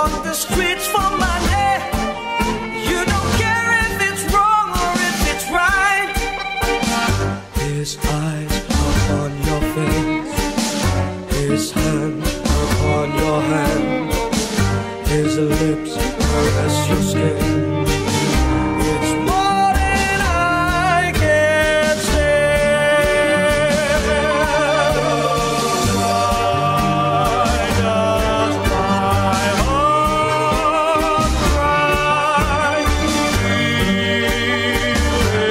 walk the streets for money. You don't care if it's wrong or if it's right. His eyes upon your face, his hand upon your hand, his lips caress your skin. It's more than I can say. Why does my heart cry?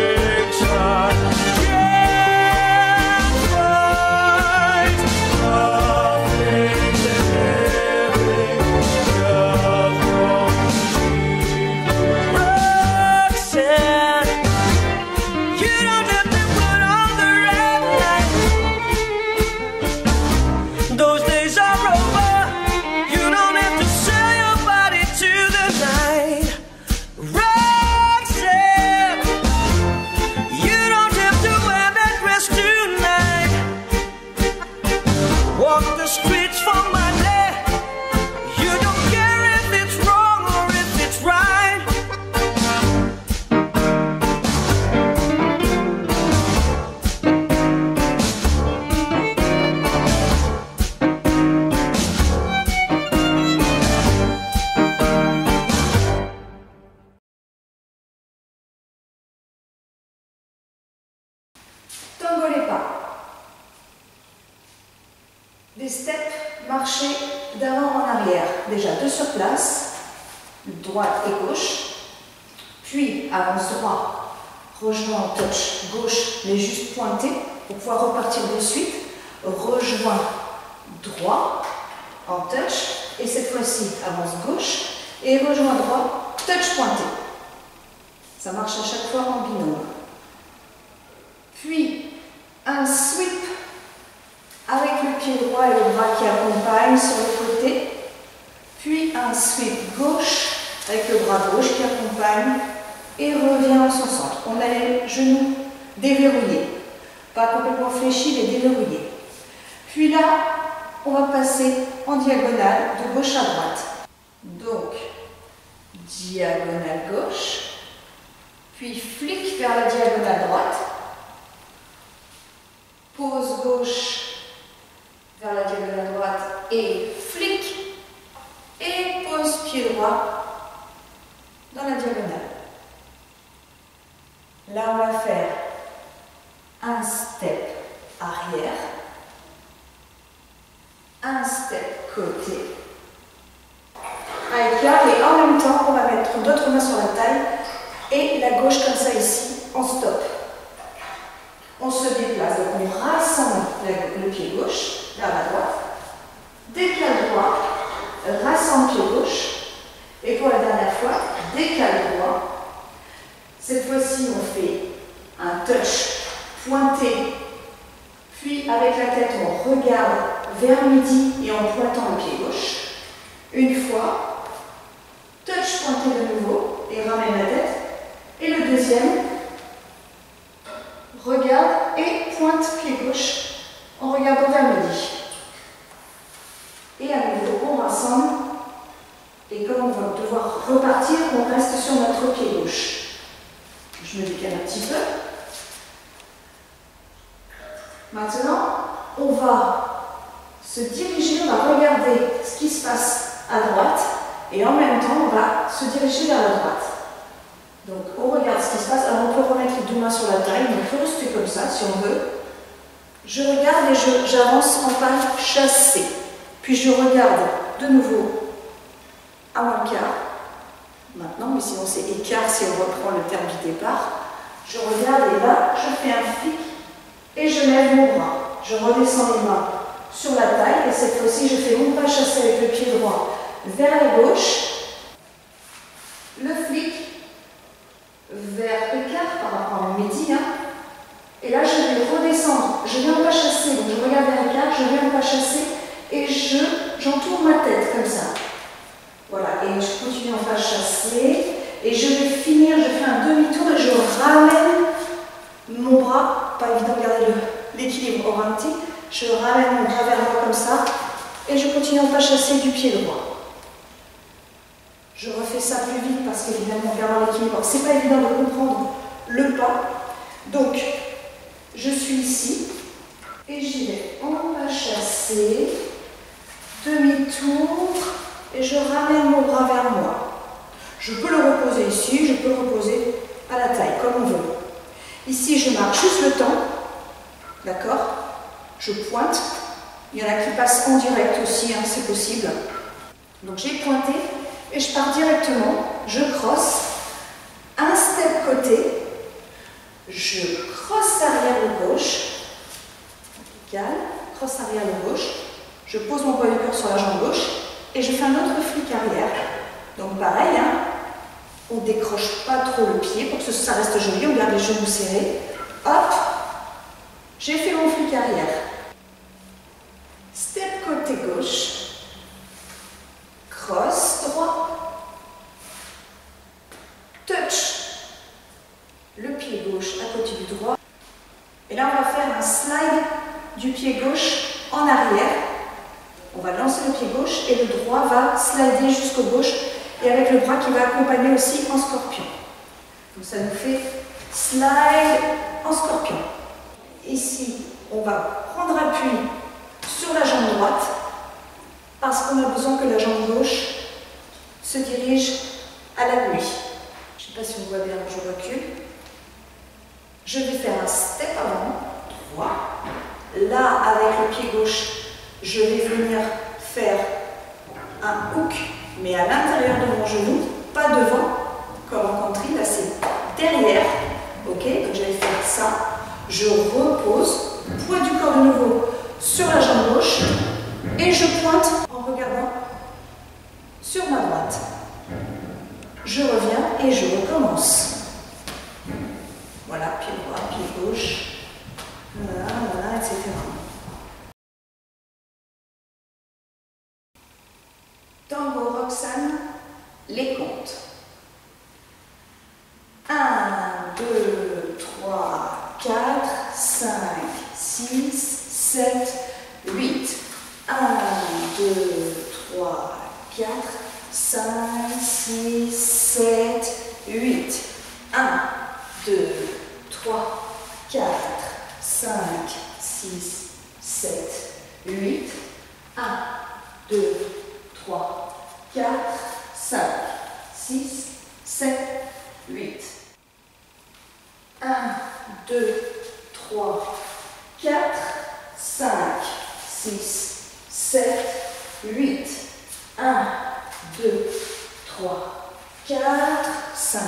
Feelings I can't fight. Nothing's living just wrong. Roxanne, you don't have to put on the red light. Those days are over. You don't have to sell your body to the night. Roxanne, you don't have to wear that dress tonight. Walk the streets for money. You don't care if it's wrong or if it's right. Tango les pas. Des steps marchés d'avant en arrière. Déjà 2 sur place, droite et gauche. Puis avance droit, rejoint en touch gauche mais juste pointé pour pouvoir repartir de suite. Rejoint droit en touch et cette fois-ci avance gauche et rejoint droit, touch pointé. Ça marche à chaque fois en binôme. Puis un sweep avec le pied droit et le bras qui accompagne sur le côté. Puis un sweep gauche avec le bras gauche qui accompagne et revient en son centre. On a les genoux déverrouillés, pas complètement fléchis mais déverrouillés. Puis là, on va passer en diagonale de gauche à droite. Donc, diagonale gauche, puis flic vers la diagonale droite. Pose gauche vers la diagonale droite et flic. Et pose pied droit dans la diagonale. Là, on va faire un step arrière, un step côté, avec là, et en même temps, on va mettre d'autres mains sur la taille et la gauche comme ça ici, en stop. On se déplace, donc on rassemble le pied gauche vers la droite, décale droit, rassemble pied gauche, et pour la dernière fois, décale droit. Cette fois-ci, on fait un touch pointé, puis avec la tête, on regarde vers midi et en pointant le pied gauche. Une fois, touch pointé de nouveau et ramène la tête. Et le deuxième, regarde et pointe pied gauche en regardant vers midi. Et à nouveau, on rassemble. Et comme on va devoir repartir, on reste sur notre pied gauche. Je me décale un petit peu. Maintenant, on va se diriger, on va regarder ce qui se passe à droite et en même temps, on va se diriger vers la droite. Donc, on regarde ce qui se passe. Alors, on peut remettre les 2 mains sur la taille, mais il faut rester comme ça si on veut. Je regarde et j'avance en pas chassé. Puis, je regarde de nouveau à moins le quart. Maintenant, mais sinon c'est écart si on reprend le terme du départ. Je regarde et là, je fais un flic et je lève mon bras. Je redescends les mains sur la taille et cette fois-ci, je fais mon pas chassé avec le pied droit vers la gauche. Le flic vers écart par rapport au midi. Et là, je vais redescendre. Je viens pas chasser, donc je regarde vers l'écart, je viens pas chasser et j'entoure ma tête comme ça. Voilà, et je continue en pas chasser. Et je vais finir, je fais un demi-tour et je ramène mon bras. Pas évident de garder l'équilibre au ralenti. Je ramène mon bras vers moi comme ça. Et je continue en pas chasser du pied droit. Je refais ça plus vite parce qu'évidemment, on garde l'équilibre. C'est pas évident de comprendre le pas. Donc, je suis ici et j'y vais en pas chassé, demi-tour et je ramène mon bras vers moi. Je peux le reposer ici, je peux le reposer à la taille, comme on veut. Ici, je marque juste le temps, d'accord? Je pointe. Il y en a qui passent en direct aussi, hein, c'est possible. Donc j'ai pointé et je pars directement, je crosse, un step côté, je crosse arrière de gauche, vertical, crosse arrière de gauche, je pose mon poids du corps sur la jambe gauche et je fais un autre flic arrière. Donc pareil, hein, on ne décroche pas trop le pied pour que ça reste joli, on garde les genoux serrés. Hop, j'ai fait mon flic arrière. Step côté gauche, cross droit, touch le pied gauche à côté du droit. Et là, on va faire un slide du pied gauche en arrière. On va lancer le pied gauche et le droit va slider jusqu'au gauche et avec le bras qui va accompagner aussi en scorpion. Donc ça nous fait slide en scorpion. Ici, on va prendre appui sur la jambe droite parce qu'on a besoin que la jambe gauche se dirige à la nuit. Je ne sais pas si on voit bien, je recule. Je vais faire un step avant, droit. Là, avec le pied gauche, je vais venir faire un hook, mais à l'intérieur de mon genou, pas devant, comme en country, là c'est derrière. Ok, donc je vais faire ça. Je repose, poids du corps de nouveau sur la jambe gauche et je pointe en regardant sur ma droite. Je reviens et je recommence. Voilà, pied droit, pied gauche, voilà, etc. Tango Roxane, les comptes. 1, 2, 3, 4, 5, 6, 7, 8. 1, 2, 3, 4, 5, 6, 7, 8. 1, 2, 3, 4, 5, 6, 7, 8. 1, 2, 3, 4, 5, 6, 7, 8. 1, 2, 3, 4, 5, 6, 7, 8. 1, 2, 3, 4, 5,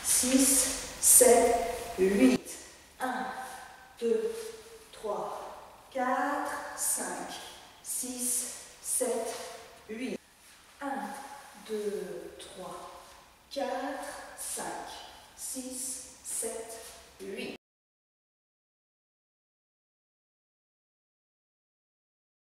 6, 7, 8. 1, 2, 3, 4, 5, 6, 7, 8. 1, 2, 3, 4, 5, 6, 7, 8.